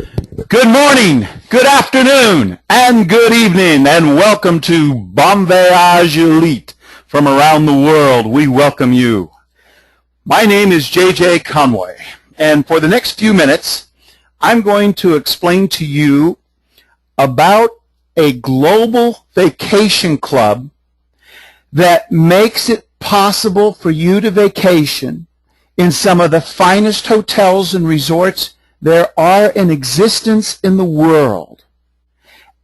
Good morning, good afternoon, and good evening, and welcome to BonVoyage Elite from around the world. We welcome you. My name is J.J. Conway, and for the next few minutes, I'm going to explain to you about a global vacation club that makes it possible for you to vacation in some of the finest hotels and resorts there are in existence in the world,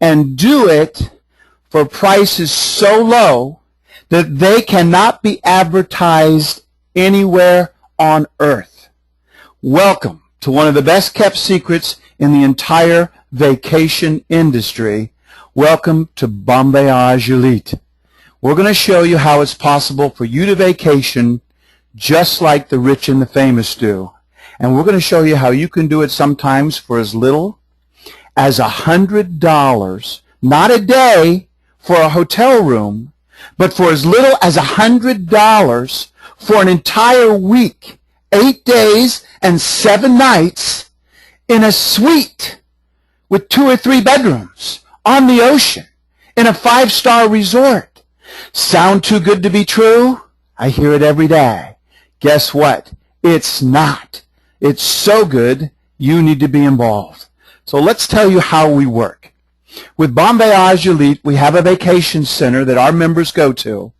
and do it for prices so low that they cannot be advertised anywhere on earth. Welcome to one of the best kept secrets in the entire vacation industry. Welcome to BonVoyage Elite. We're going to show you how it's possible for you to vacation just like the rich and the famous do. And we're going to show you how you can do it sometimes for as little as $100, not a day for a hotel room, but for as little as $100 for an entire week, 8 days and 7 nights in a suite with 2 or 3 bedrooms on the ocean in a 5-star resort. Sound too good to be true? I hear it every day. Guess what? It's not. It's so good, you need to be involved. So let's tell you how we work. With BonVoyage Elite, we have a vacation center that our members go to,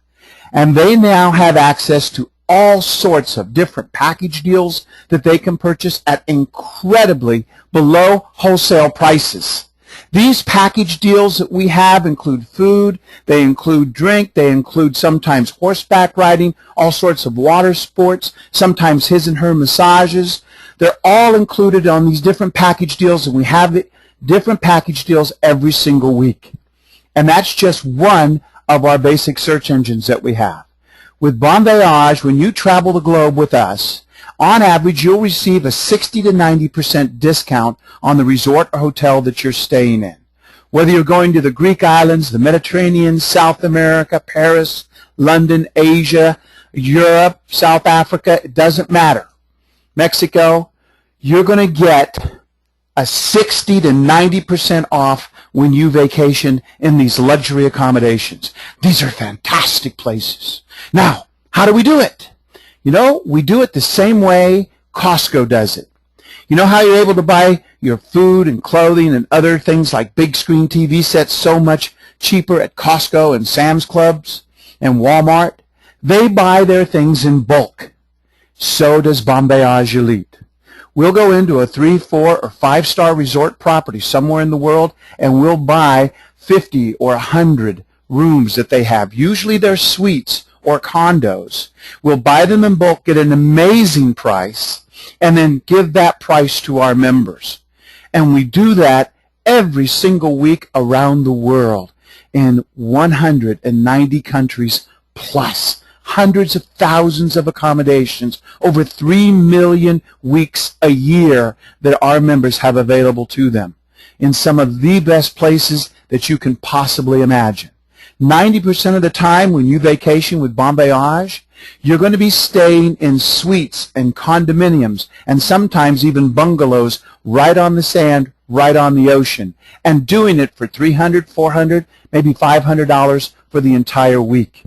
and they now have access to all sorts of different package deals that they can purchase at incredibly below wholesale prices. These package deals that we have include food, they include drink, they include sometimes horseback riding, all sorts of water sports, sometimes his and her massages. They're all included on these different package deals, and we have different package deals every single week. And that's just one of our basic search engines that we have. With BonVoyage, when you travel the globe with us, on average, you'll receive a 60 to 90% discount on the resort or hotel that you're staying in. Whether you're going to the Greek islands, the Mediterranean, South America, Paris, London, Asia, Europe, South Africa, it doesn't matter. Mexico, you're going to get a 60 to 90% off when you vacation in these luxury accommodations. These are fantastic places. Now, how do we do it? You know, we do it the same way Costco does it. You know how you're able to buy your food and clothing and other things like big screen TV sets so much cheaper at Costco and Sam's Clubs and Walmart? They buy their things in bulk. So does BonVoyage Elite. We'll go into a 3, 4, or 5-star resort property somewhere in the world, and we'll buy 50 or 100 rooms that they have. Usually they're suites or condos. We'll buy them in bulk, get an amazing price, and then give that price to our members. And we do that every single week around the world in 190 countries plus. Hundreds of thousands of accommodations, over 3 million weeks a year that our members have available to them in some of the best places that you can possibly imagine. 90% of the time when you vacation with BonVoyage, you're going to be staying in suites and condominiums and sometimes even bungalows right on the sand, right on the ocean, and doing it for $300, $400, maybe $500 for the entire week.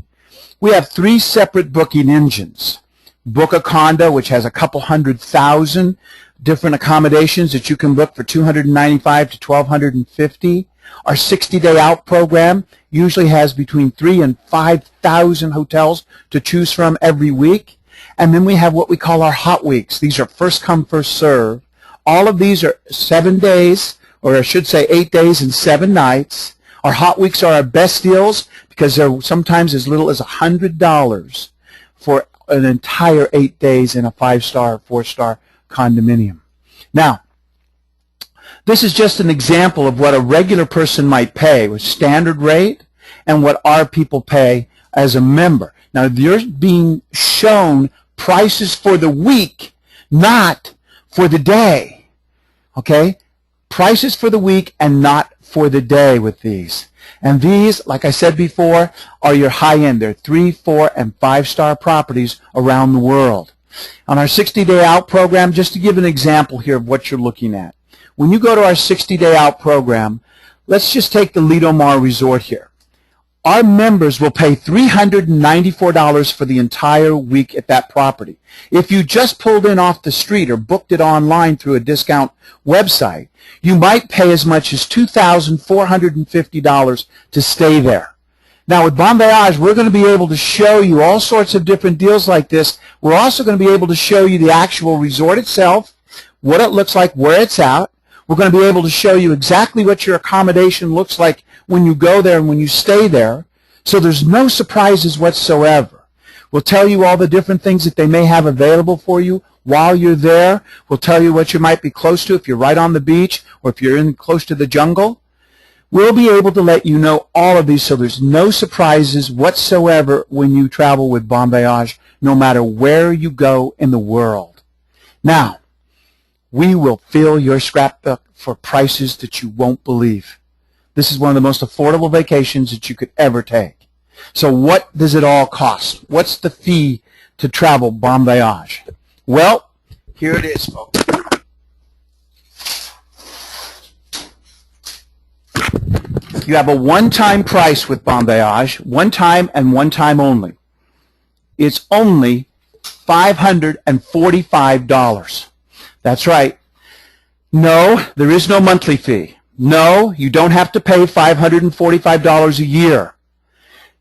We have 3 separate booking engines. Book a Condo, which has a couple 100,000 different accommodations that you can book for $295 to $1,250. Our 60-day out program usually has between 3,000 and 5,000 hotels to choose from every week. And then we have what we call our hot weeks. These are first come, first serve. All of these are 7 days, or I should say 8 days and 7 nights. Our hot weeks are our best deals because they're sometimes as little as $100 for an entire 8 days in a 5-star, 4-star condominium. Now, this is just an example of what a regular person might pay with standard rate and what our people pay as a member. Now, you're being shown prices for the week, not for the day. Okay? Prices for the week and not for the day with these. And these, like I said before, are your high-end. They're 3, 4, and 5-star properties around the world. On our 60-day out program, just to give an example here of what you're looking at, when you go to our 60-day out program, let's just take the Lido Mar Resort here. Our members will pay $394 for the entire week at that property. If you just pulled in off the street or booked it online through a discount website, you might pay as much as $2,450 to stay there. Now with BonVoyage, we're going to be able to show you all sorts of different deals like this. We're also going to be able to show you the actual resort itself, what it looks like, where it's at. We're going to be able to show you exactly what your accommodation looks like when you go there and when you stay there. So there's no surprises whatsoever. We'll tell you all the different things that they may have available for you while you're there. We'll tell you what you might be close to if you're right on the beach or if you're in close to the jungle. We'll be able to let you know all of these so there's no surprises whatsoever when you travel with BonVoyage, no matter where you go in the world. Now, we will fill your scrapbook for prices that you won't believe. This is one of the most affordable vacations that you could ever take. So what does it all cost? What's the fee to travel BonVoyage? Well, here it is, folks. You have a one-time price with BonVoyage, one time and one time only. It's only $545. That's right. No, there is no monthly fee. No, you don't have to pay $545 a year.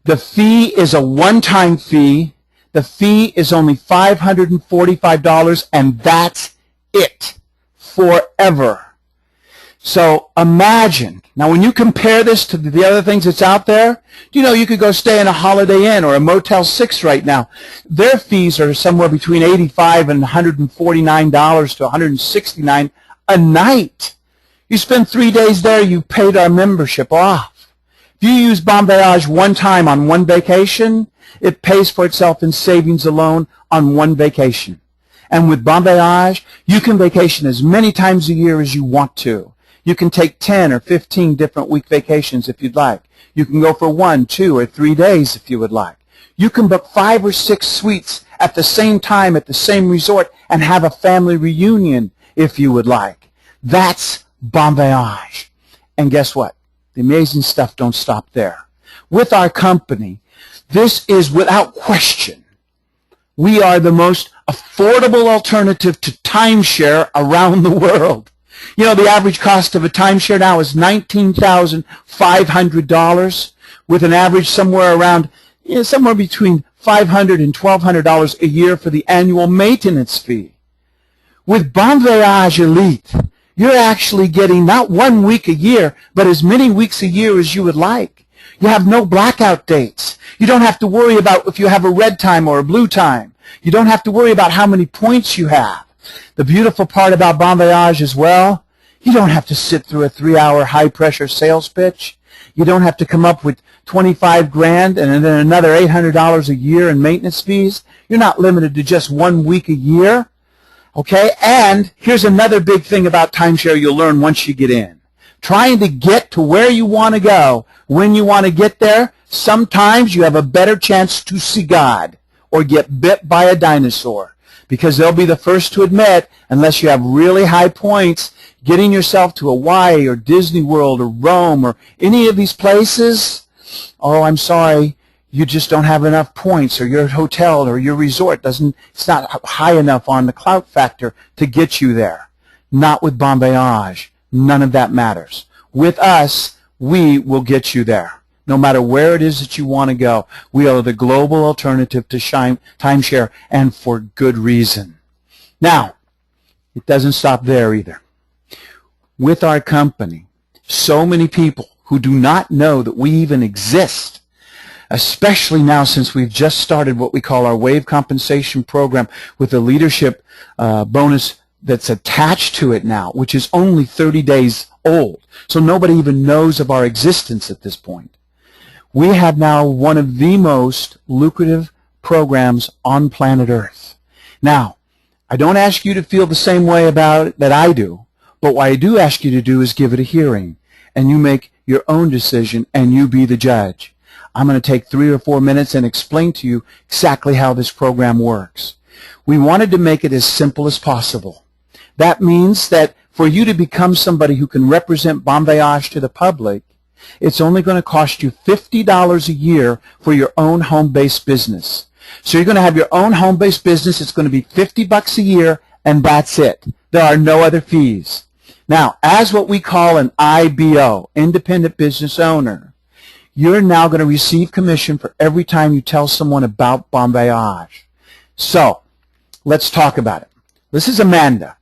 The fee is a one-time fee. The fee is only $545, and that's it forever. So imagine, now when you compare this to the other things that's out there, you know you could go stay in a Holiday Inn or a Motel 6 right now. Their fees are somewhere between $85 and $149 to $169 a night. You spend 3 days there, you paid our membership off. If you use BonVoyage one time on one vacation, it pays for itself in savings alone on one vacation. And with BonVoyage, you can vacation as many times a year as you want to. You can take 10 or 15 different week vacations if you'd like. You can go for 1, 2, or 3 days if you would like. You can book 5 or 6 suites at the same time at the same resort and have a family reunion if you would like. That's BonVoyage. And guess what? The amazing stuff don't stop there. With our company, this is without question. We are the most affordable alternative to timeshare around the world. You know, the average cost of a timeshare now is $19,500 with an average somewhere around, somewhere between $500 and $1,200 a year for the annual maintenance fee. With BonVoyage Elite, you're actually getting not 1 week a year, but as many weeks a year as you would like. You have no blackout dates. You don't have to worry about if you have a red time or a blue time. You don't have to worry about how many points you have. The beautiful part about BonVoyage as well, you don't have to sit through a 3-hour high-pressure sales pitch. You don't have to come up with $25 grand and then another $800 a year in maintenance fees. You're not limited to just 1 week a year. Okay, and here's another big thing about timeshare you'll learn once you get in. Trying to get to where you want to go, when you want to get there, sometimes you have a better chance to see God or get bit by a dinosaur, because they'll be the first to admit, unless you have really high points, getting yourself to Hawaii or Disney World or Rome or any of these places, oh, I'm sorry, you just don't have enough points, or your hotel or your resort it's not high enough on the clout factor to get you there. Not with BonVoyage. None of that matters. With us, we will get you there. No matter where it is that you want to go, we are the global alternative to timeshare, and for good reason. Now, it doesn't stop there either. With our company, so many people who do not know that we even exist, especially now since we've just started what we call our wave compensation program with a leadership bonus that's attached to it now, which is only 30 days old. So nobody even knows of our existence at this point. We have now one of the most lucrative programs on planet Earth. Now, I don't ask you to feel the same way about it that I do, but what I do ask you to do is give it a hearing, and you make your own decision, and you be the judge. I'm going to take 3 or 4 minutes and explain to you exactly how this program works. We wanted to make it as simple as possible. That means that for you to become somebody who can represent BonVoyage to the public, it's only going to cost you $50 a year for your own home-based business. So you're going to have your own home-based business. It's going to be $50 a year, and that's it. There are no other fees. Now, as what we call an IBO, independent business owner, you're now going to receive commission for every time you tell someone about BonVoyage. So, let's talk about it. This is Amanda.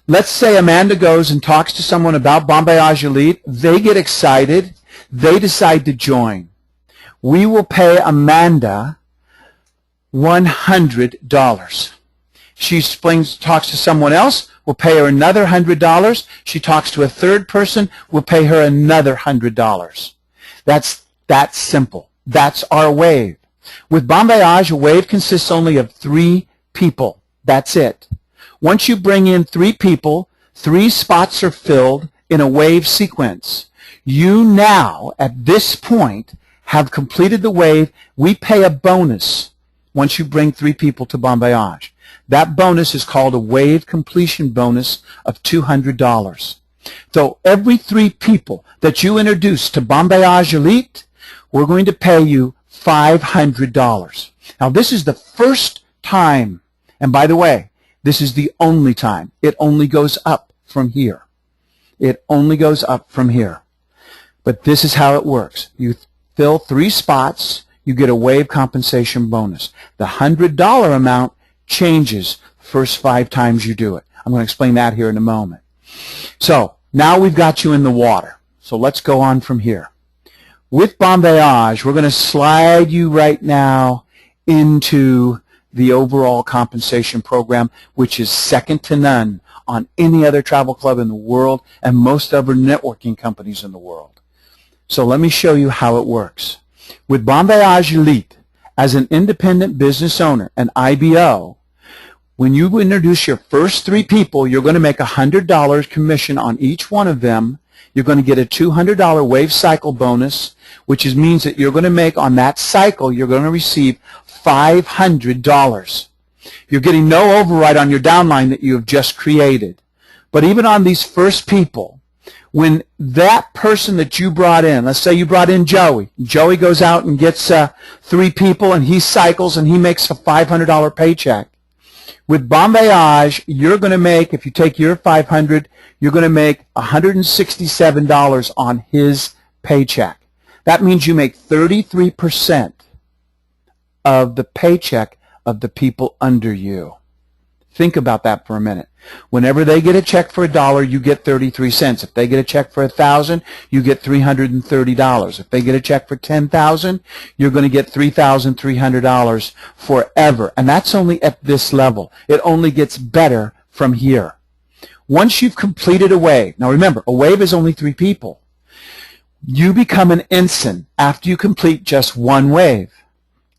Let's say Amanda goes and talks to someone about BonVoyage Elite. They get excited. They decide to join. We will pay Amanda $100. She talks to someone else. We'll pay her another $100. She talks to a third person. We'll pay her another $100. That's that simple. That's our wave. With BonVoyage, a wave consists only of 3 people. That's it. Once you bring in 3 people, 3 spots are filled in a wave sequence. You now, at this point, have completed the wave. We pay a bonus once you bring 3 people to BonVoyage. That bonus is called a wave completion bonus of $200. So every 3 people that you introduce to BonVoyage Elite, we're going to pay you $500. Now, this is the first time, and by the way, this is the only time. It only goes up from here. It only goes up from here. But this is how it works. You fill 3 spots, you get a wave compensation bonus. The $100 amount changes the first 5 times you do it. I'm going to explain that here in a moment. So now we've got you in the water. So let's go on from here. With BonVoyage, we're going to slide you right now into the overall compensation program, which is second to none on any other travel club in the world and most other networking companies in the world. So let me show you how it works. With BonVoyage Elite, as an independent business owner, an IBO, when you introduce your first 3 people, you're going to make $100 commission on each one of them. You're going to get a $200 wave cycle bonus, which means that you're going to make on that cycle, you're going to receive $500. You're getting no override on your downline that you have just created. But even on these first people, when that person that you brought in, let's say you brought in Joey. Joey goes out and gets 3 people, and he cycles, and he makes a $500 paycheck. With BonVoyage, you're going to make, if you take your $500, you're going to make $167 on his paycheck. That means you make 33% of the paycheck of the people under you. Think about that for a minute. Whenever they get a check for $1, you get 33 cents. If they get a check for $1,000, you get $330. If they get a check for $10,000, you're going to get $3,300 forever. And that's only at this level. It only gets better from here. Once you've completed a wave, now remember, a wave is only 3 people. You become an ensign after you complete just 1 wave.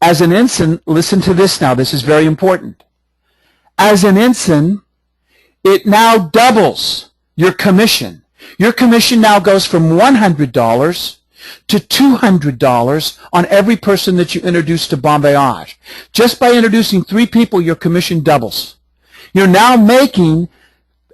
As an ensign, listen to this now. This is very important. As an ensign, it now doubles your commission. Your commission now goes from $100 to $200 on every person that you introduce to BonVoyage. Just by introducing 3 people, your commission doubles. You're now making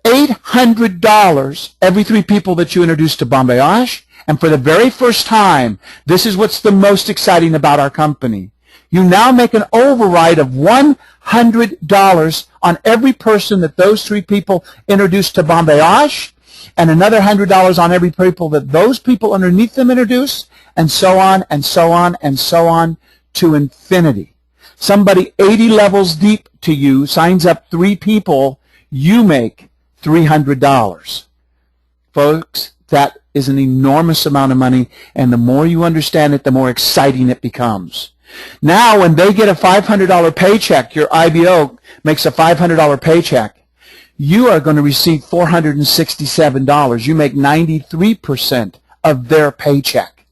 $800 every 3 people that you introduce to BonVoyage. And for the very first time, this is what's the most exciting about our company. You now make an override of $100 on every person that those 3 people introduce to BonVoyage, and another $100 on every people that those people underneath them introduce, and so on, and so on, and so on to infinity. Somebody 80 levels deep to you signs up 3 people, you make $300. Folks, that is an enormous amount of money, and the more you understand it, the more exciting it becomes. Now, when they get a $500 paycheck, your IBO makes a $500 paycheck, you are going to receive $467. You make 93% of their paycheck.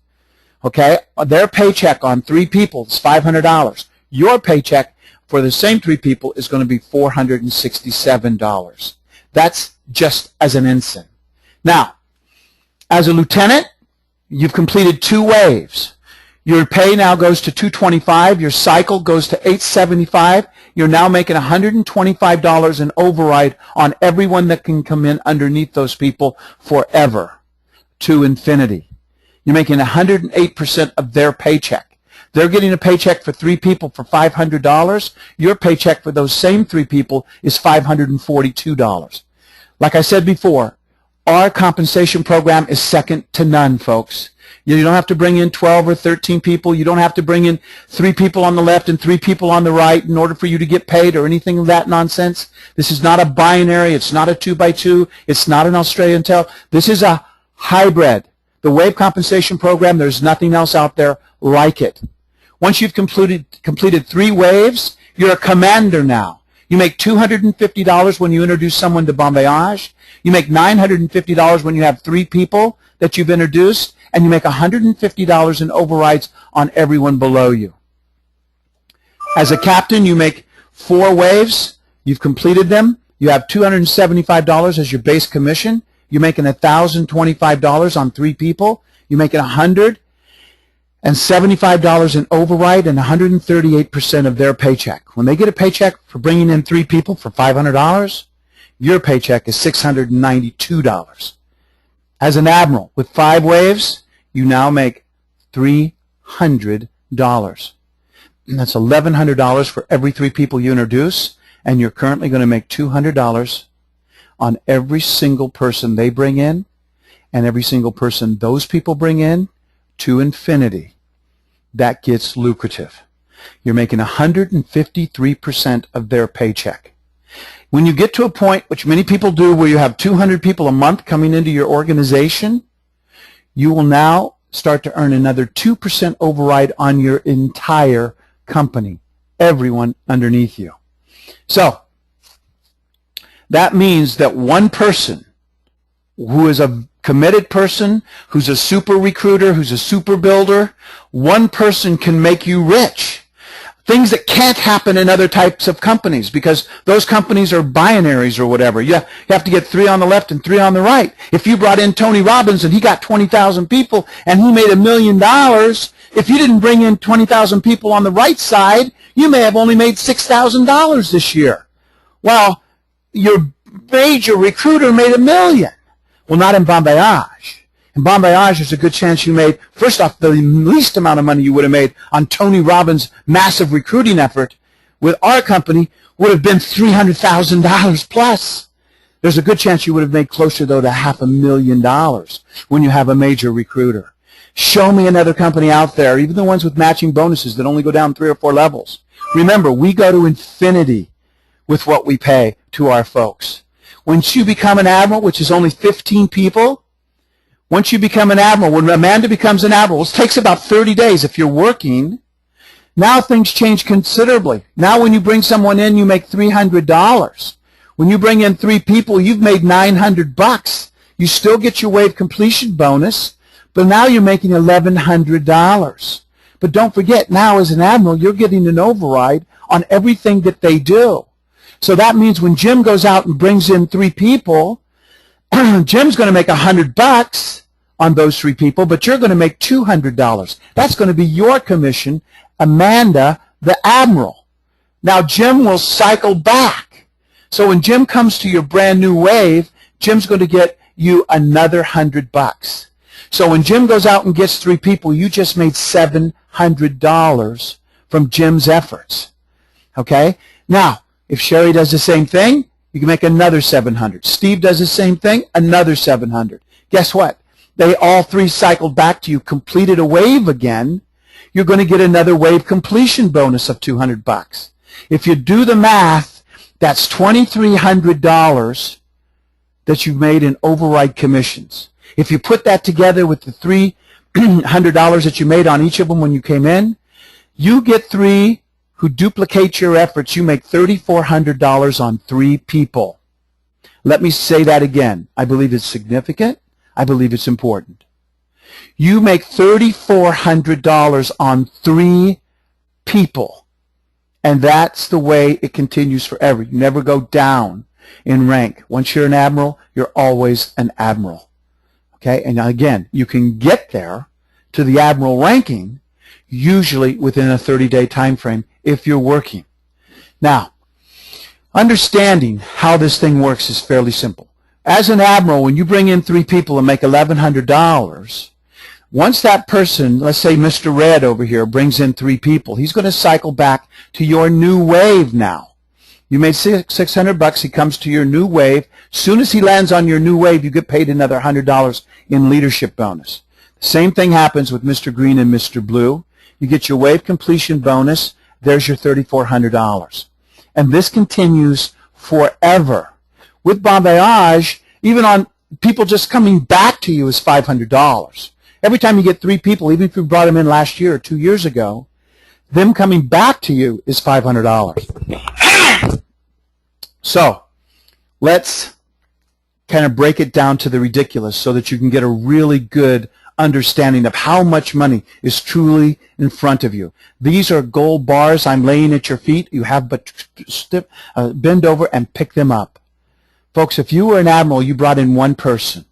Okay? Their paycheck on 3 people is $500. Your paycheck for the same 3 people is going to be $467. That's just as an ensign. Now, as a lieutenant, you've completed 2 waves. Your pay now goes to $225. Your cycle goes to $875. You're now making $125 in override on everyone that can come in underneath those people forever to infinity. You're making 108% of their paycheck. They're getting a paycheck for 3 people for $500. Your paycheck for those same 3 people is $542. Like I said before, our compensation program is second to none, folks. You don't have to bring in 12 or 13 people. You don't have to bring in 3 people on the left and 3 people on the right in order for you to get paid or anything of that nonsense. This is not a binary. It's not a 2x2. It's not an Australian tail. This is a hybrid. The wave compensation program, there's nothing else out there like it. Once you've completed 3 waves, you're a commander now. You make $250 when you introduce someone to BonVoyage. You make $950 when you have 3 people that you've introduced, and you make $150 in overrides on everyone below you. As a captain, you make 4 waves. You've completed them. You have $275 as your base commission. You're making $1,025 on 3 people. You're making $175 in override and 138% of their paycheck. When they get a paycheck for bringing in 3 people for $500, your paycheck is $692. As an admiral with 5 waves, you now make $300. And that's $1,100 for every 3 people you introduce, and you're currently going to make $200 on every single person they bring in and every single person those people bring in to infinity. That gets lucrative. You're making 153% of their paycheck. When you get to a point, which many people do, where you have 200 people a month coming into your organization, you will now start to earn another 2% override on your entire company, everyone underneath you. So that means that one person who is a committed person, who's a super recruiter, who's a super builder, one person can make you rich. Things that can't happen in other types of companies, because those companies are binaries or whatever. You have to get 3 on the left and 3 on the right. If you brought in Tony Robbins and he got 20,000 people and he made $1 million, if you didn't bring in 20,000 people on the right side, you may have only made $6,000 this year. Well, your major recruiter made $1 million. Well, not in BonVoyage. In BonVoyage, there's a good chance you made, first off, the least amount of money you would have made on Tony Robbins' massive recruiting effort with our company would have been $300,000 plus. There's a good chance you would have made closer, though, to $500,000 when you have a major recruiter. Show me another company out there, even the ones with matching bonuses that only go down 3 or 4 levels. Remember, we go to infinity with what we pay to our folks. Once you become an admiral, which is only 15 people, once you become an admiral, when Amanda becomes an admiral, it takes about 30 days if you're working. Now things change considerably. Now when you bring someone in, you make $300. When you bring in 3 people, you've made $900. You still get your wave completion bonus, but now you're making $1,100. But don't forget, now as an admiral, you're getting an override on everything that they do. So that means when Jim goes out and brings in 3 people, Jim's going to make $100 on those 3 people, but you're going to make $200. That's going to be your commission, Amanda, the admiral. Now Jim will cycle back. So when Jim comes to your brand new wave, Jim's going to get you another $100. So when Jim goes out and gets 3 people, you just made $700 from Jim's efforts. Okay? Now, if Sherry does the same thing, you can make another $700. Steve does the same thing, another $700. Guess what? They all 3 cycled back to you, completed a wave again. You're going to get another wave completion bonus of $200. If you do the math, that's $2,300 that you've made in override commissions. If you put that together with the $300 that you made on each of them when you came in, you get 3 who duplicate your efforts. You make $3,400 on 3 people. Let me say that again. I believe it's significant. I believe it's important. You make $3,400 on 3 people. And that's the way it continues forever. You never go down in rank. Once you're an admiral, you're always an admiral. Okay? And again, you can get there to the admiral ranking usually within a 30-day time frame if you're working. Now, understanding how this thing works is fairly simple. As an admiral, when you bring in 3 people and make $1,100, once that person, let's say Mr. Red over here, brings in 3 people, he's going to cycle back to your new wave now. You made $600. He comes to your new wave. Soon as he lands on your new wave, you get paid another $100 in leadership bonus. The same thing happens with Mr. Green and Mr. Blue. You get your wave completion bonus. There's your $3,400. And this continues forever. With BonVoyage, even on people just coming back to you is $500. Every time you get 3 people, even if you brought them in last year or 2 years ago, them coming back to you is $500. So let's kind of break it down to the ridiculous so that you can get a really good understanding of how much money is truly in front of you. These are gold bars I'm laying at your feet. You have but bend over and pick them up. Folks, if you were an admiral, you brought in 1 person.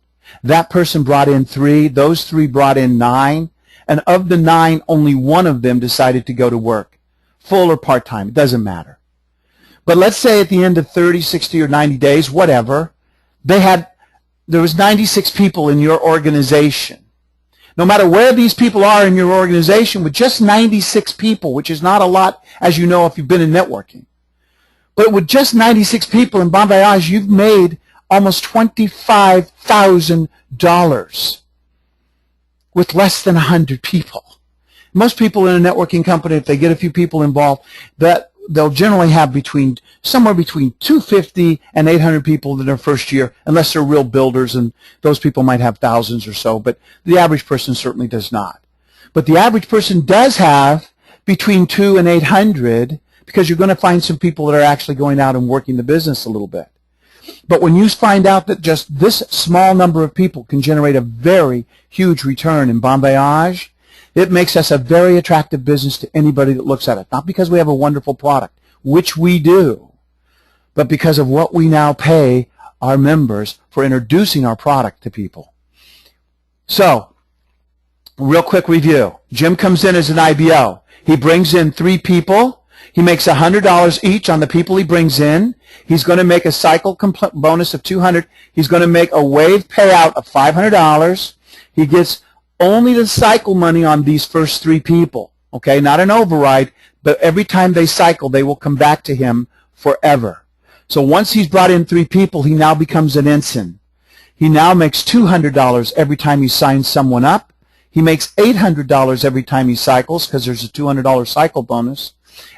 That person brought in 3. Those 3 brought in 9. And of the 9, only 1 of them decided to go to work, full or part-time. It doesn't matter. But let's say at the end of 30, 60, or 90 days, whatever, there was 96 people in your organization. No matter where these people are in your organization, with just 96 people, which is not a lot, as you know if you've been in networking, but with just 96 people in BonVoyage, you've made almost $25,000 with less than 100 people. Most people in a networking company, if they get a few people involved, that they'll generally have somewhere between 250 and 800 people in their first year, unless they're real builders, and those people might have thousands or so, but the average person certainly does not. But the average person does have between 2 and 800, because you're going to find some people that are actually going out and working the business a little bit. But when you find out that just this small number of people can generate a very huge return in BonVoyage, it makes us a very attractive business to anybody that looks at it. Not because we have a wonderful product, which we do, but because of what we now pay our members for introducing our product to people. So, real quick review. Jim comes in as an IBO. He brings in 3 people. He makes $100 each on the people he brings in. He's going to make a cycle bonus of $200. He's going to make a wave payout of $500. He gets only the cycle money on these first 3 people. Okay, not an override, but every time they cycle, they will come back to him forever. So once he's brought in 3 people, he now becomes an ensign. He now makes $200 every time he signs someone up. He makes $800 every time he cycles, because there's a $200 cycle bonus.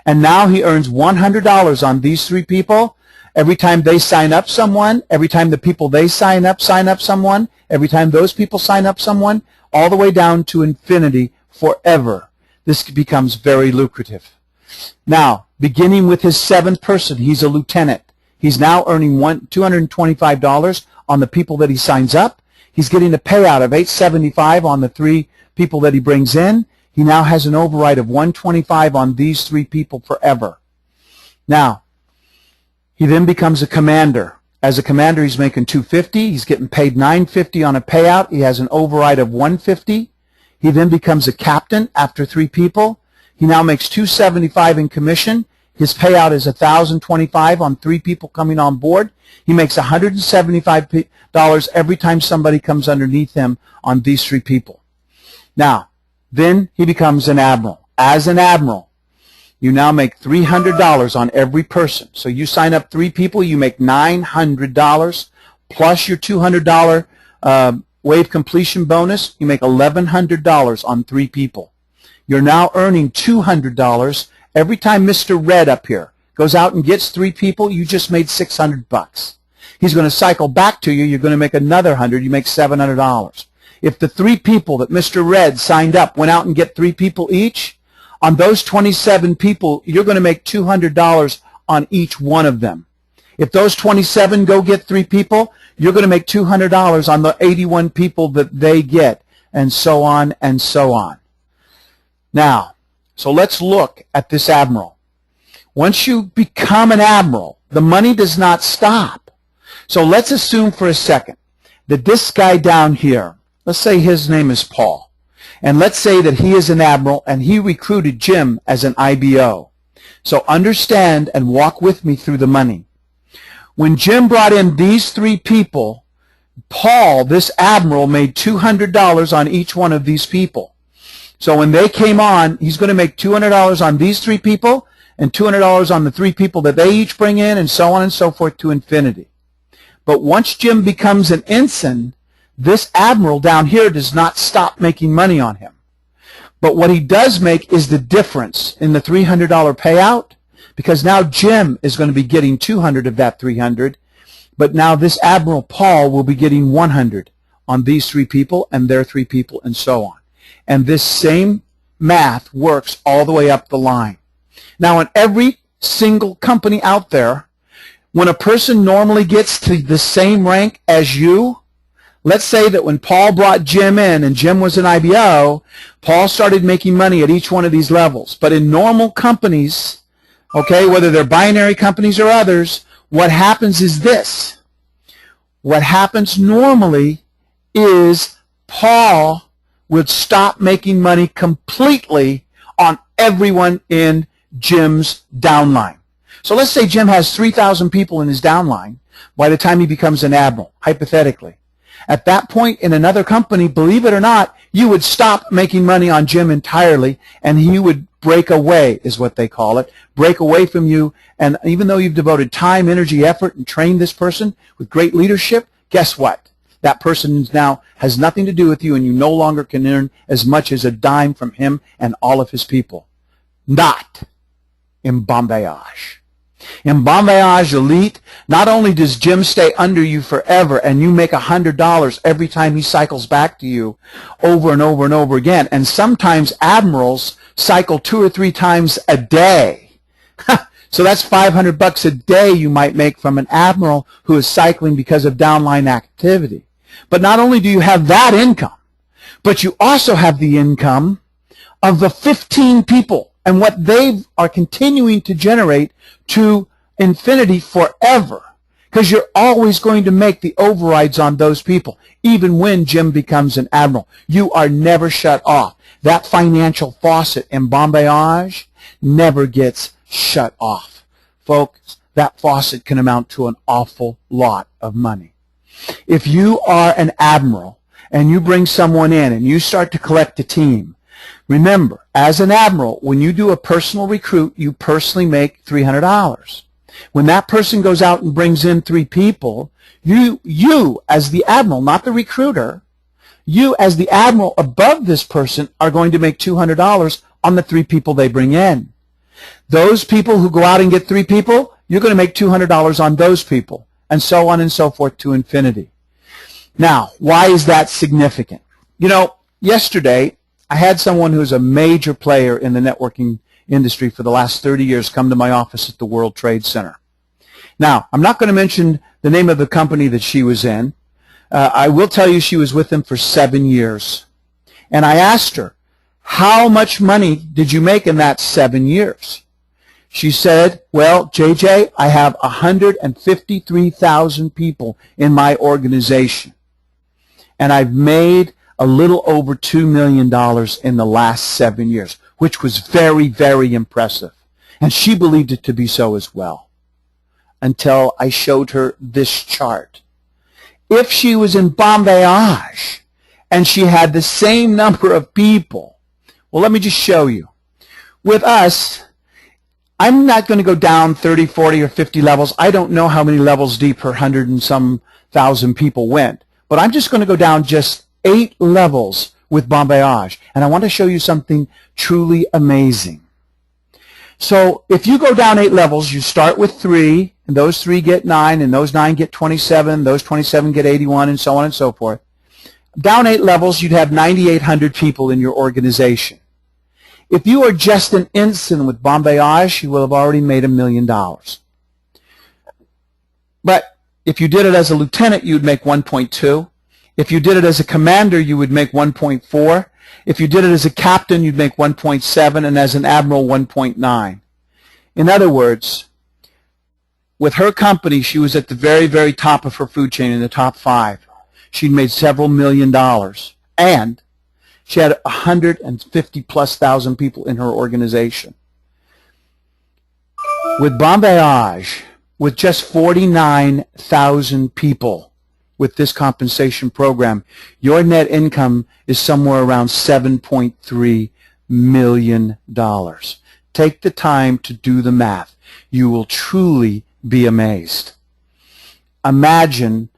And now he earns $100 on these 3 people every time they sign up someone, every time the people they sign up someone, every time those people sign up someone, all the way down to infinity forever. This becomes very lucrative. Now, beginning with his 7th person, he's a lieutenant. He's now earning $225 on the people that he signs up. He's getting a payout of $875 on the 3 people that he brings in. He now has an override of $125 on these 3 people forever. Now, he then becomes a commander. As a commander, he's making $250. He's getting paid $950 on a payout. He has an override of $150. He then becomes a captain after 3 people. He now makes $275 in commission. His payout is $1,025 on 3 people coming on board. He makes $175 every time somebody comes underneath him on these 3 people. Now, then he becomes an admiral. As an admiral, you now make $300 on every person. So you sign up 3 people, you make $900 plus your $200 wave completion bonus. You make $1,100 on 3 people. You're now earning $200 every time Mr. Red up here goes out and gets 3 people. You just made $600. He's going to cycle back to you. You're going to make another $100. You make $700. If the 3 people that Mr. Red signed up went out and get 3 people each, on those 27 people, you're going to make $200 on each one of them. If those 27 go get 3 people, you're going to make $200 on the 81 people that they get, and so on and so on. Now, so let's look at this admiral. Once you become an admiral, the money does not stop. So let's assume for a second that this guy down here, let's say his name is Paul. And let's say that he is an admiral and he recruited Jim as an IBO. So understand and walk with me through the money. When Jim brought in these 3 people, Paul, this admiral, made $200 on each one of these people. So when they came on, he's going to make $200 on these 3 people and $200 on the 3 people that they each bring in, and so on and so forth to infinity. But once Jim becomes an ensign, this admiral down here does not stop making money on him. But what he does make is the difference in the $300 payout, because now Jim is going to be getting $200 of that $300, but now this Admiral Paul will be getting $100 on these 3 people and their 3 people and so on. And this same math works all the way up the line. Now, in every single company out there, when a person normally gets to the same rank as you, let's say that when Paul brought Jim in and Jim was an IBO, Paul started making money at each one of these levels. But in normal companies, okay, whether they're binary companies or others, what happens is this. What happens normally is Paul would stop making money completely on everyone in Jim's downline. So let's say Jim has 3,000 people in his downline by the time he becomes an admiral, hypothetically. At that point in another company, believe it or not, you would stop making money on Jim entirely, and he would break away, is what they call it, break away from you. And even though you've devoted time, energy, effort, and trained this person with great leadership, guess what? That person now has nothing to do with you, and you no longer can earn as much as a dime from him and all of his people. Not in BonVoyage. In BonVoyage Elite, not only does Jim stay under you forever and you make $100 every time he cycles back to you over and over and over again, and sometimes admirals cycle 2 or 3 times a day. So that's $500 a day you might make from an admiral who is cycling because of downline activity. But not only do you have that income, but you also have the income of the 15 people and what they are continuing to generate to infinity forever. Because you're always going to make the overrides on those people, even when Jim becomes an admiral. You are never shut off. That financial faucet in BonVoyage never gets shut off. Folks, that faucet can amount to an awful lot of money. If you are an admiral and you bring someone in and you start to collect a team, remember, as an admiral, when you do a personal recruit, you personally make $300. When that person goes out and brings in 3 people, you as the admiral, not the recruiter, you as the admiral above this person are going to make $200 on the 3 people they bring in. Those people who go out and get 3 people, you're going to make $200 on those people, and so on and so forth to infinity. Now, why is that significant? You know, yesterday, I had someone who's a major player in the networking industry for the last 30 years come to my office at the World Trade Center. Now, I'm not going to mention the name of the company that she was in. I will tell you she was with them for 7 years. And I asked her, how much money did you make in that 7 years? She said, well, JJ, I have 153,000 people in my organization. And I've made a little over $2 million in the last 7 years, which was very, very impressive. And she believed it to be so as well, until I showed her this chart. If she was in BonVoyage and she had the same number of people, well, let me just show you. With us, I'm not going to go down 30, 40, or 50 levels. I don't know how many levels deep her 100 and some thousand people went, but I'm just going to go down just 8 levels with BonVoyage, and I want to show you something truly amazing. So if you go down 8 levels, you start with 3, and those 3 get 9, and those 9 get 27, those 27 get 81, and so on and so forth. Down 8 levels, you'd have 9,800 people in your organization. If you are just an ensign with BonVoyage, you will have already made $1 million. But if you did it as a lieutenant, you'd make 1.2. If you did it as a commander, you would make 1.4. If you did it as a captain, you'd make 1.7, and as an admiral, 1.9. In other words, with her company, she was at the very, very top of her food chain, in the top 5. She'd made several $1 million, and She had 150 plus thousand people in her organization. With BonVoyage, with just 49,000 people with this compensation program, your net income is somewhere around $7.3 million. Take the time to do the math. You will truly be amazed. Imagine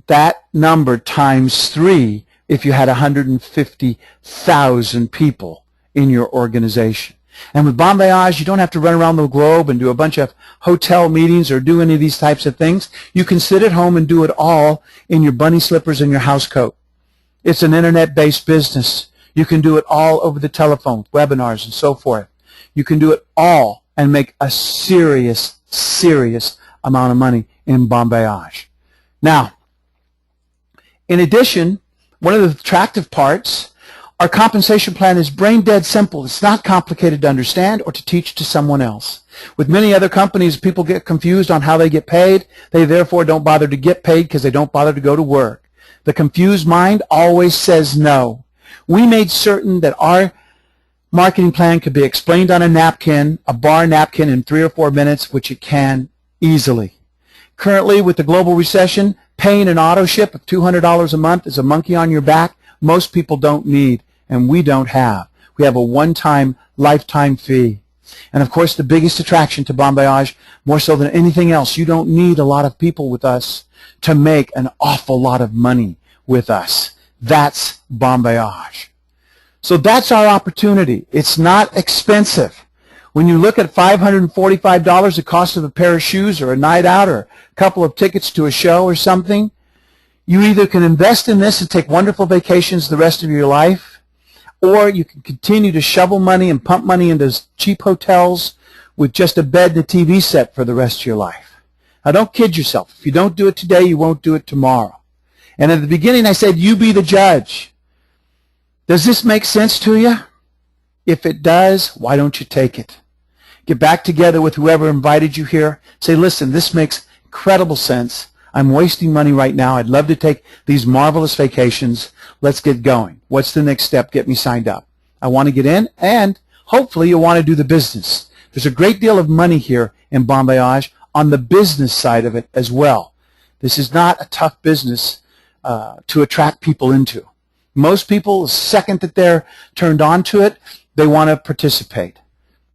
that number times 3 if you had 150,000 people in your organization. And with BonVoyage, you don't have to run around the globe and do a bunch of hotel meetings or do any of these types of things. You can sit at home and do it all in your bunny slippers and your house coat. It's an internet-based business. You can do it all over the telephone, webinars, and so forth. You can do it all and make a serious amount of money in BonVoyage. Now, in addition, one of the attractive parts, our compensation plan is brain dead simple. It's not complicated to understand or to teach to someone else. With many other companies, people get confused on how they get paid. They therefore don't bother to get paid because they don't bother to go to work. The confused mind always says no. We made certain that our marketing plan could be explained on a napkin, a bar napkin, in 3 or 4 minutes, which it can easily. Currently, with the global recession, paying an auto ship of $200 a month is a monkey on your back. Most people don't need, and we don't have. We have a one-time, lifetime fee. And of course, the biggest attraction to BonVoyage, more so than anything else, you don't need a lot of people with us to make an awful lot of money with us. That's BonVoyage. So that's our opportunity. It's not expensive. When you look at $545, the cost of a pair of shoes or a night out or a couple of tickets to a show or something, you either can invest in this and take wonderful vacations the rest of your life, or you can continue to shovel money and pump money into cheap hotels with just a bed and a TV set for the rest of your life. Now, don't kid yourself. If you don't do it today, you won't do it tomorrow. And at the beginning, I said, you be the judge. Does this make sense to you? If it does, why don't you take it? Get back together with whoever invited you here. Say, listen, this makes incredible sense. I'm wasting money right now. I'd love to take these marvelous vacations. Let's get going. What's the next step? Get me signed up. I want to get in, and hopefully you'll want to do the business. There's a great deal of money here in BonVoyage on the business side of it as well. This is not a tough business to attract people into. Most people, the second that they're turned on to it, they want to participate.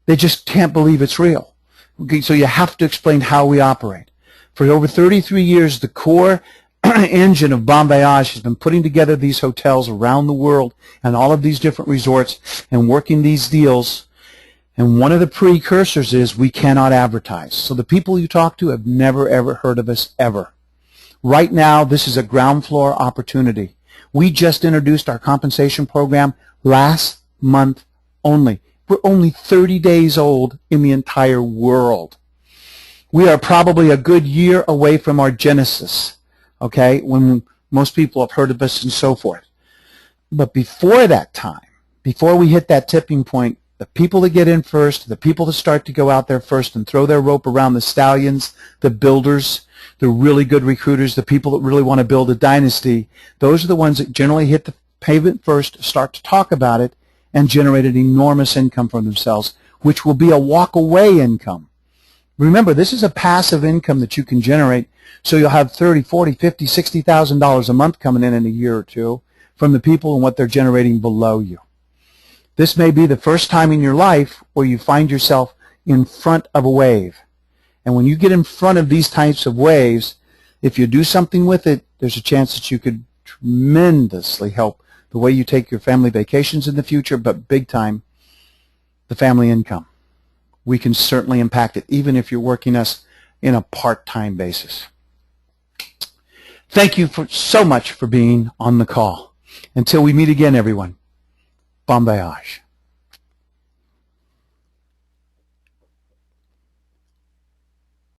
They just can't believe it's real. Okay, so you have to explain how we operate. For over 33 years, the core engine of BonVoyage has been putting together these hotels around the world and all of these different resorts and working these deals. And one of the precursors is we cannot advertise. So the people you talk to have never, ever heard of us ever. Right now, this is a ground floor opportunity. We just introduced our compensation program last month only. We're only 30 days old in the entire world. We are probably a good year away from our genesis, okay, when most people have heard of us and so forth. But before that time, before we hit that tipping point, the people that get in first, the people that start to go out there first and throw their rope around the stallions, the builders, the really good recruiters, the people that really want to build a dynasty, those are the ones that generally hit the pavement first, start to talk about it, and generate an enormous income for themselves, which will be a walk-away income. Remember, this is a passive income that you can generate, so you'll have $30, $40, $50, $60,000 a month coming in a year or two from the people and what they're generating below you. This may be the first time in your life where you find yourself in front of a wave. And when you get in front of these types of waves, if you do something with it, there's a chance that you could tremendously help the way you take your family vacations in the future, but big time, the family income. We can certainly impact it, even if you're working us in a part-time basis. Thank you so much for being on the call. Until we meet again, everyone, bon voyage.